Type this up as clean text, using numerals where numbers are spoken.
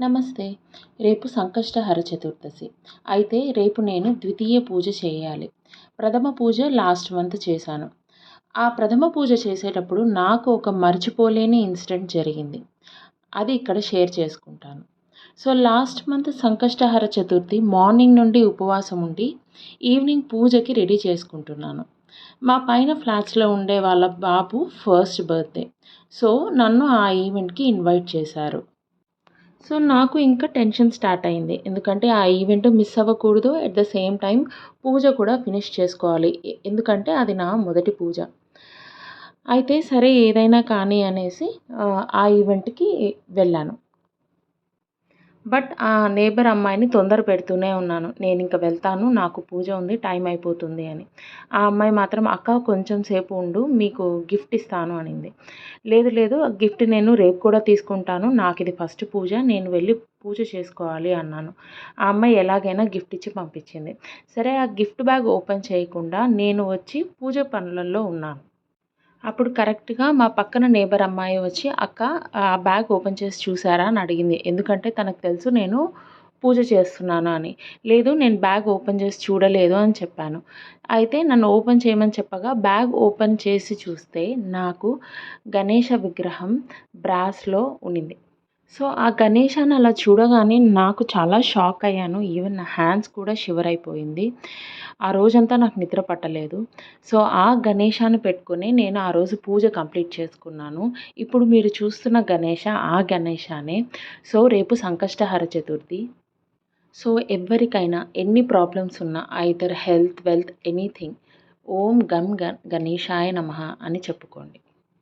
నమస్తే. రేపు సంకష్టహర చతుర్దశి. అయితే రేపు నేను ద్వితీయ పూజ చేయాలి. ప్రథమ పూజ లాస్ట్ మంత్ చేశాను. ఆ ప్రథమ పూజ చేసేటప్పుడు నాకు ఒక మర్చిపోలేని ఇన్సిడెంట్ జరిగింది. అది ఇక్కడ షేర్ చేసుకుంటాను. So, last month Sankashtahara Chaturthi morning నుండి ఉపవాసం ఉండి, ఈవినింగ్ పూజకి రెడీ చేసుకుంటున్నాను. మా పైన ఫ్లాట్స్‌లో ఉండే వాళ్ళ బాబు ఫస్ట్ బర్త్‌డే. సో, నన్ను ఆ ఈవెంట్‌కి ఇన్వైట్ చేశారు. సో, నాకు ఇంకా టెన్షన్ స్టార్ట్ అయింది. ఎందుకంటే ఆ ఈవెంట్ మిస్ అవ్వకూడదు. ఎట్ ద సేమ్ టైమ్ పూజ కూడా ఫినిష్ చేసుకోవాలి. ఎందుకంటే అది నా మొదటి పూజ. అయితే సరే ఏదైనా కానీ అనేసి ఆ ఈవెంట్‌కి వెళ్ళాను. బట్ ఆ నేబర్ అమ్మాయిని తొందర పెడుతూనే ఉన్నాను. నేనింక వెళ్తాను. నాకు పూజ ఉంది. టైం అయిపోతుంది అని. ఆ అమ్మాయి మాత్రం "అక్క కొంచెం సేపు ఉండు. మీకు గిఫ్ట్ ఇస్తాను" అనింది. లేదు లేదు గిఫ్ట్ నేను రేపు కూడా తీసుకుంటాను. నాకిది ఫస్ట్ పూజ. నేను వెళ్ళి పూజ చేసుకోవాలి అన్నాను. ఆ అమ్మాయి ఎలాగైనా గిఫ్ట్ ఇచ్చి పంపించింది. సరే ఆ గిఫ్ట్ బ్యాగ్ ఓపెన్ చేయకుండా నేను వచ్చి పూజ పనులలో ఉన్నాను. అప్పుడు కరెక్ట్‌గా మా పక్కన నేబర్ అమ్మాయి వచ్చి, "అక్క ఆ బ్యాగ్ ఓపెన్ చేసి చూసారా?" అని అడిగింది. ఎందుకంటే తనకు తెలుసు నేను పూజ చేస్తున్నాను అని. "లేదు నేను బ్యాగ్ ఓపెన్ చేసి చూడలేదు" అని చెప్పాను. అయితే నన్ను ఓపెన్ చేయమని చెప్పగా బ్యాగ్ ఓపెన్ చేసి చూస్తే నాకు గణేష విగ్రహం బ్రాస్‌లో ఉన్నింది. సో, ఆ గణేషాన్ని అలా చూడగానే నాకు చాలా షాక్ అయ్యాను. ఈవెన్ నా హ్యాండ్స్ కూడా షివర్ అయిపోయింది. ఆ రోజంతా నాకు నిద్ర పట్టలేదు. సో, ఆ గణేషాన్ని పెట్టుకొని నేను ఆ రోజు పూజ కంప్లీట్ చేసుకున్నాను. ఇప్పుడు మీరు చూస్తున్న గణేష ఆ గణేషానే. సో, రేపు సంకష్టహర చతుర్థి. సో, ఎవ్వరికైనా ఎన్ని ప్రాబ్లమ్స్ ఉన్నా ఐదర్ హెల్త్, వెల్త్ ఎనీథింగ్ ఓం గం గణేశాయ నమః అని చెప్పుకోండి.